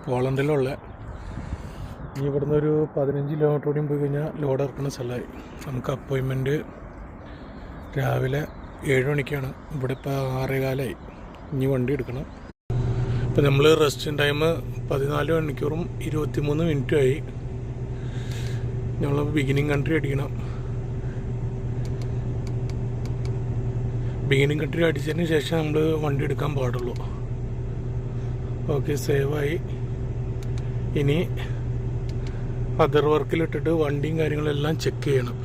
പോളണ്ടിലുള്ള ഇനി ഇവിടുന്ന് ഒരു 15 കിലോമീറ്റർ കൂടിയും പോയി കഴിഞ്ഞാൽ ലോഡ് ഇറക്കുന്ന സ്ഥലമായി. നമുക്ക് അപ്പോയിൻമെൻറ്റ് രാവിലെ 7 മണിക്കാണ്. ഇവിടെ ഇപ്പോൾ 6:15. ഇനി വണ്ടി എടുക്കണം. ഇപ്പം നമ്മൾ റെസ്റ്റിംഗ് ടൈം 14 മണിക്കൂറും 23 മിനിറ്റുമായി. നമ്മൾ ബിഗിനിങ് കൺട്രി അടിക്കണം. ബിഗിനിങ് കൺട്രി അടിച്ചതിന് ശേഷം നമ്മൾ വണ്ടി എടുക്കാൻ പാടുള്ളൂ. ഓക്കെ, സേവായി. ഇനി അതർ വർക്കിലിട്ടിട്ട് വണ്ടിയും കാര്യങ്ങളെല്ലാം ചെക്ക് ചെയ്യണം.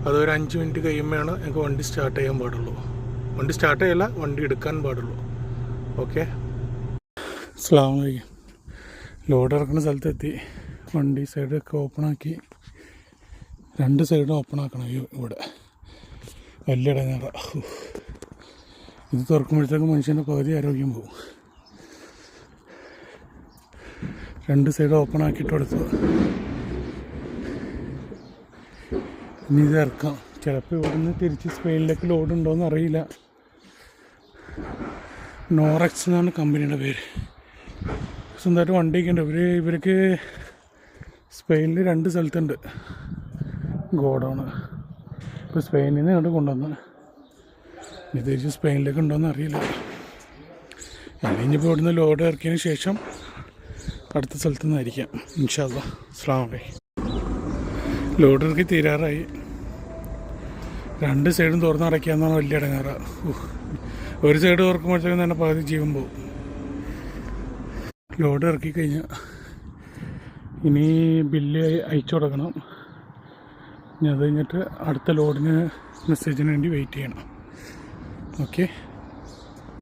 അതൊരു 5 മിനിറ്റ് കഴിയുമ്പോഴാണ് ഞങ്ങൾക്ക് വണ്ടി സ്റ്റാർട്ട് ചെയ്യാൻ പാടുള്ളൂ. വണ്ടി സ്റ്റാർട്ട് ചെയ്യല്ല, വണ്ടി എടുക്കാൻ പാടുള്ളൂ. ഓക്കെ, അസ്സലാമു അലൈക്കും. ലോഡ് ഇറക്കുന്ന സ്ഥലത്തെത്തി. വണ്ടി സൈഡൊക്കെ ഓപ്പണാക്കി. 2 സൈഡും ഓപ്പണാക്കണം. ഇവിടെ വലിയ ഇടങ്ങാറ. ഇത് തുറക്കുമ്പോഴത്തേക്ക് മനുഷ്യൻ്റെ പകുതി ആരോഗ്യം പോകും. 2 സൈഡ് ഓപ്പൺ ആക്കിയിട്ട് കൊടുത്തു. ഇനി ഇത് ഇറക്കാം. ചിലപ്പോൾ ഇവിടെ നിന്ന് തിരിച്ച് സ്പെയിനിലേക്ക് ലോഡ് ഉണ്ടോയെന്ന് അറിയില്ല. നോറക്സ് എന്നാണ് കമ്പനിയുടെ പേര്. സ്വന്തമായിട്ട് വണ്ടിയൊക്കെ ഉണ്ട്. ഇവർക്ക് സ്പെയിനിൽ 2 സ്ഥലത്തുണ്ട് ഗോഡൗണ്. ഇപ്പോൾ സ്പെയിനിൽ നിന്ന് ഇങ്ങോട്ട് കൊണ്ടുവന്ന് ഇനി തിരിച്ച് സ്പെയിനിലേക്ക് ഉണ്ടോയെന്ന് അറിയില്ല. ഇനിയിപ്പോൾ ഇവിടുന്ന് ലോഡ് ഇറക്കിയതിന് ശേഷം അടുത്ത സ്ഥലത്തു നിന്നായിരിക്കാം ഇൻഷാ അല്ലാഹ്. അസ്സലാമു അലൈക്കും. ലോഡ് ഇറക്കി തീരാറായി. 2 സൈഡും തുറന്നടയ്ക്കാന്നാണ് വലിയ ഇടങ്ങാറ. ഒരു സൈഡ് തുറക്കുമ്പോഴത്തേക്കും തന്നെ പകുതി ജീവൻ പോകും. ലോഡ് ഇറക്കി കഴിഞ്ഞാൽ ഇനി ബില്ല് അയച്ചു കൊടുക്കണം. ഇനി അത് കഴിഞ്ഞിട്ട് അടുത്ത ലോഡിന് മെസ്സേജിന് വേണ്ടി വെയിറ്റ് ചെയ്യണം. ഓക്കെ.